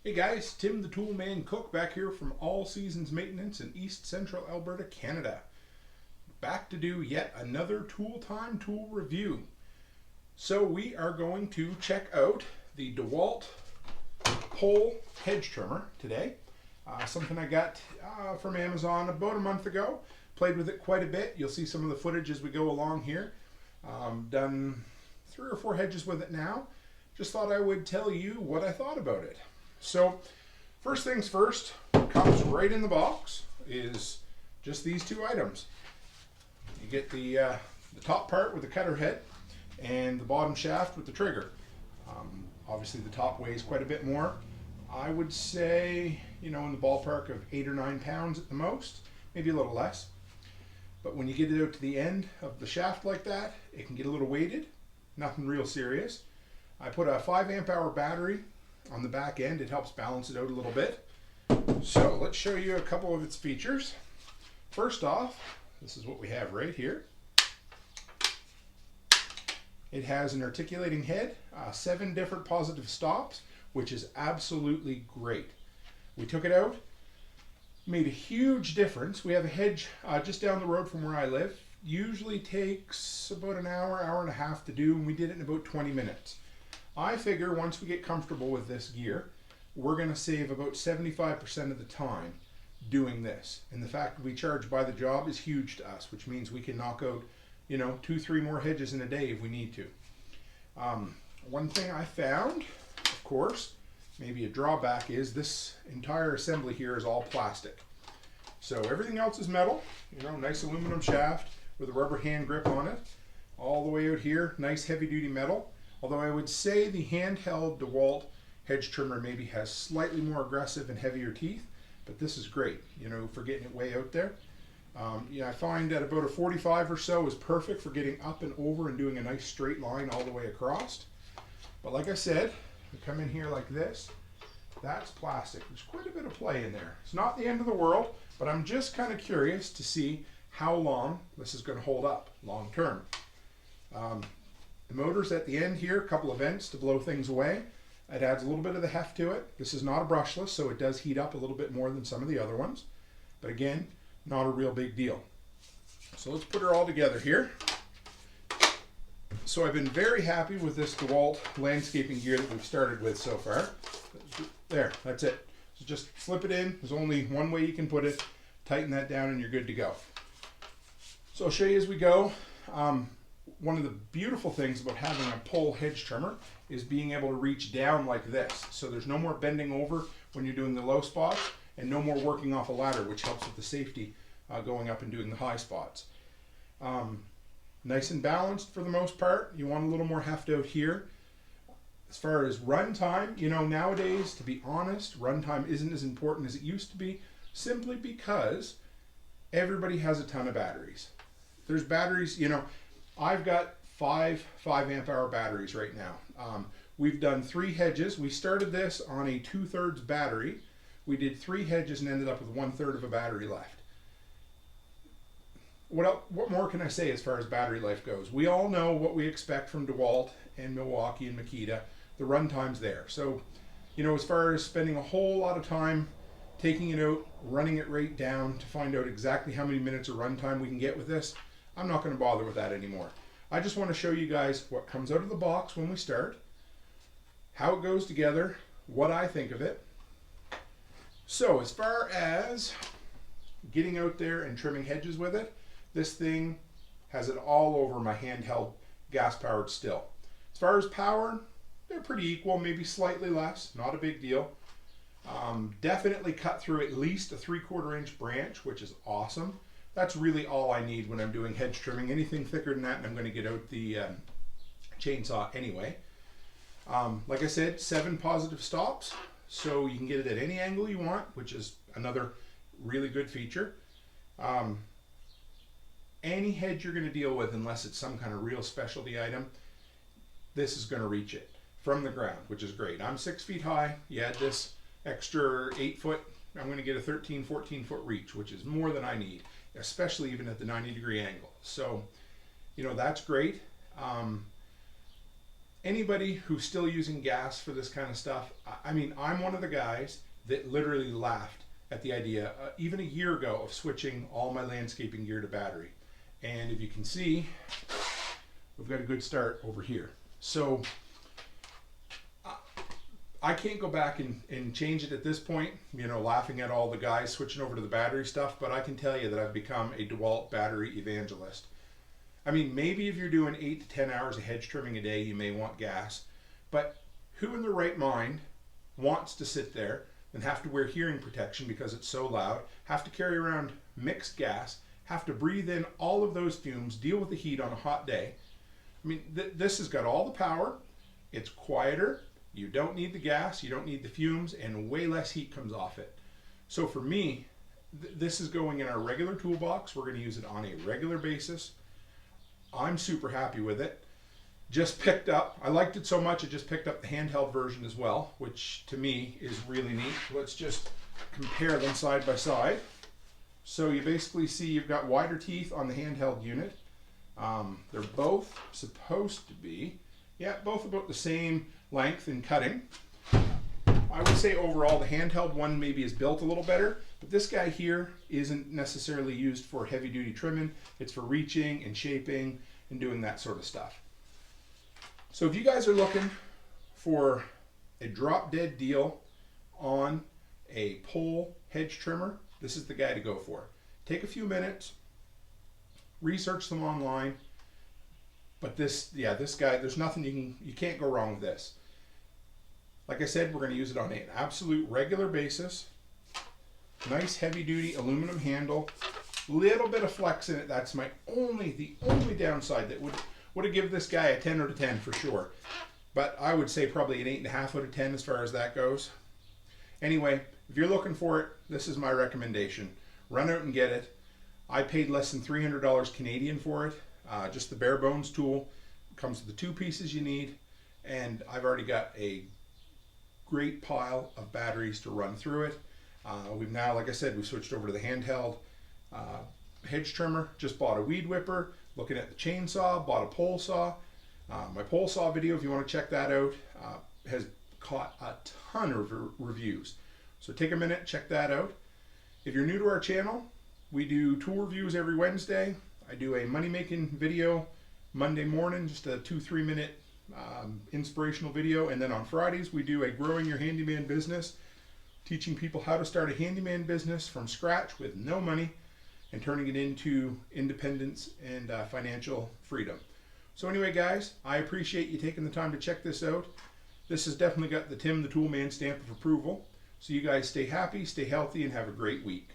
Hey guys, Tim the Toolman Cook back here from All Seasons Maintenance in East Central Alberta, Canada. Back to do yet another tool time tool review. So we are going to check out the Dewalt Pole Hedge Trimmer today. Something I got from Amazon about a month ago. Played with it quite a bit. You'll see some of the footage as we go along here. Done 3 or 4 hedges with it now. Just thought I would tell you what I thought about it. So, first things first, comes right in the box is just these 2 items. You get the top part with the cutter head and the bottom shaft with the trigger. Obviously the top weighs quite a bit more. I would say, in the ballpark of 8 or 9 pounds at the most, maybe a little less. But when you get it out to the end of the shaft like that, it can get a little weighted, nothing real serious. I put a 5 amp hour battery on the back end. It helps balance it out a little bit. So let's show you a couple of its features. First off, this is what we have right here. It has an articulating head, 7 different positive stops, which is absolutely great. We took it out, made a huge difference. We have a hedge just down the road from where I live. Usually takes about an hour, hour and a half to do, and we did it in about 20 minutes. I figure once we get comfortable with this gear, we're going to save about 75% of the time doing this. And the fact that we charge by the job is huge to us, which means we can knock out, 2, 3 more hedges in a day if we need to. One thing I found, of course, maybe a drawback, is this entire assembly here is all plastic. So everything else is metal, nice aluminum shaft with a rubber hand grip on it. All the way out here, nice heavy duty metal. Although I would say the handheld Dewalt hedge trimmer maybe has slightly more aggressive and heavier teeth, but this is great, for getting it way out there. I find that about a 45 or so is perfect for getting up and over and doing a nice straight line all the way across. But like I said, we come in here like this, that's plastic. There's quite a bit of play in there. It's not the end of the world, but I'm just kind of curious to see how long this is going to hold up long term. The motor's at the end here, a couple of vents to blow things away. It adds a little bit of the heft to it. This is not a brushless, so it does heat up a little bit more than some of the other ones. But again, not a real big deal. So let's put her all together here. So I've been very happy with this Dewalt landscaping gear that we've started with so far. There, that's it. So just slip it in. There's only one way you can put it. Tighten that down and you're good to go. So I'll show you as we go. One of the beautiful things about having a pole hedge trimmer is being able to reach down like this. So there's no more bending over when you're doing the low spots and no more working off a ladder, which helps with the safety going up and doing the high spots. Nice and balanced for the most part. You want a little more heft out here. As far as run time, nowadays, to be honest, run time isn't as important as it used to be, simply because everybody has a ton of batteries. There's batteries, I've got 5 amp hour batteries right now. We've done 3 hedges. We started this on a 2/3 battery. We did 3 hedges and ended up with 1/3 of a battery left. What more can I say as far as battery life goes? We all know what we expect from Dewalt and Milwaukee and Makita. The run time's there. So, as far as spending a whole lot of time taking it out, running it right down to find out exactly how many minutes of run time we can get with this, I'm not going to bother with that anymore. I just want to show you guys what comes out of the box when we start, how it goes together, what I think of it. So as far as getting out there and trimming hedges with it, this thing has it all over my handheld gas-powered still. As far as power, they're pretty equal, maybe slightly less, not a big deal. Definitely cut through at least a 3/4 inch branch, which is awesome. That's really all I need when I'm doing hedge trimming. Anything thicker than that, and I'm going to get out the chainsaw anyway. Like I said, 7 positive stops, so you can get it at any angle you want, which is another really good feature. Any hedge you're going to deal with, unless it's some kind of real specialty item, this is going to reach it from the ground, which is great. I'm 6 feet high. You add this extra 8 foot, I'm going to get a 13, 14 foot reach, which is more than I need, especially even at the 90-degree angle. So, that's great. anybody who's still using gas for this kind of stuff, I mean, I'm one of the guys that literally laughed at the idea, even a year ago, of switching all my landscaping gear to battery. And if you can see, we've got a good start over here. So I can't go back and change it at this point, you know, laughing at all the guys switching over to the battery stuff, but I can tell you that I've become a Dewalt battery evangelist. I mean, maybe if you're doing 8 to 10 hours of hedge trimming a day, you may want gas, but who in their right mind wants to sit there and have to wear hearing protection because it's so loud, have to carry around mixed gas, have to breathe in all of those fumes, deal with the heat on a hot day? I mean, this has got all the power, it's quieter, you don't need the gas, you don't need the fumes, and way less heat comes off it. So for me, this is going in our regular toolbox. We're going to use it on a regular basis. I'm super happy with it. Just picked up, I liked it so much, I just picked up the handheld version as well, which to me is really neat. Let's just compare them side by side. So you basically see you've got wider teeth on the handheld unit. They're both supposed to be, yeah, both about the same length and cutting. I would say overall the handheld one maybe is built a little better, but this guy here isn't necessarily used for heavy duty trimming. It's for reaching and shaping and doing that sort of stuff. So if you guys are looking for a drop dead deal on a pole hedge trimmer, this is the guy to go for. Take a few minutes, research them online, but this guy, there's nothing you can't go wrong with this. Like I said, we're going to use it on an absolute regular basis. Nice heavy duty aluminum handle, little bit of flex in it. That's the only downside that would have given this guy a 10 out of 10 for sure. But I would say probably an 8.5 out of 10 as far as that goes. Anyway, if you're looking for it, this is my recommendation. Run out and get it. I paid less than $300 Canadian for it. Just the bare bones tool. Comes with the 2 pieces you need, and I've already got a great pile of batteries to run through it. We've now, like I said, we've switched over to the handheld hedge trimmer. Just bought a weed whipper, looking at the chainsaw, bought a pole saw. My pole saw video, if you want to check that out, has caught a ton of reviews. So take a minute, check that out. If you're new to our channel, we do tool reviews every Wednesday. I do a money-making video Monday morning, just a 2-3 minute inspirational video. And then on Fridays, we do a growing your handyman business, teaching people how to start a handyman business from scratch with no money and turning it into independence and financial freedom. So anyway, guys, I appreciate you taking the time to check this out. This has definitely got the Tim the Toolman stamp of approval. So you guys stay happy, stay healthy, and have a great week.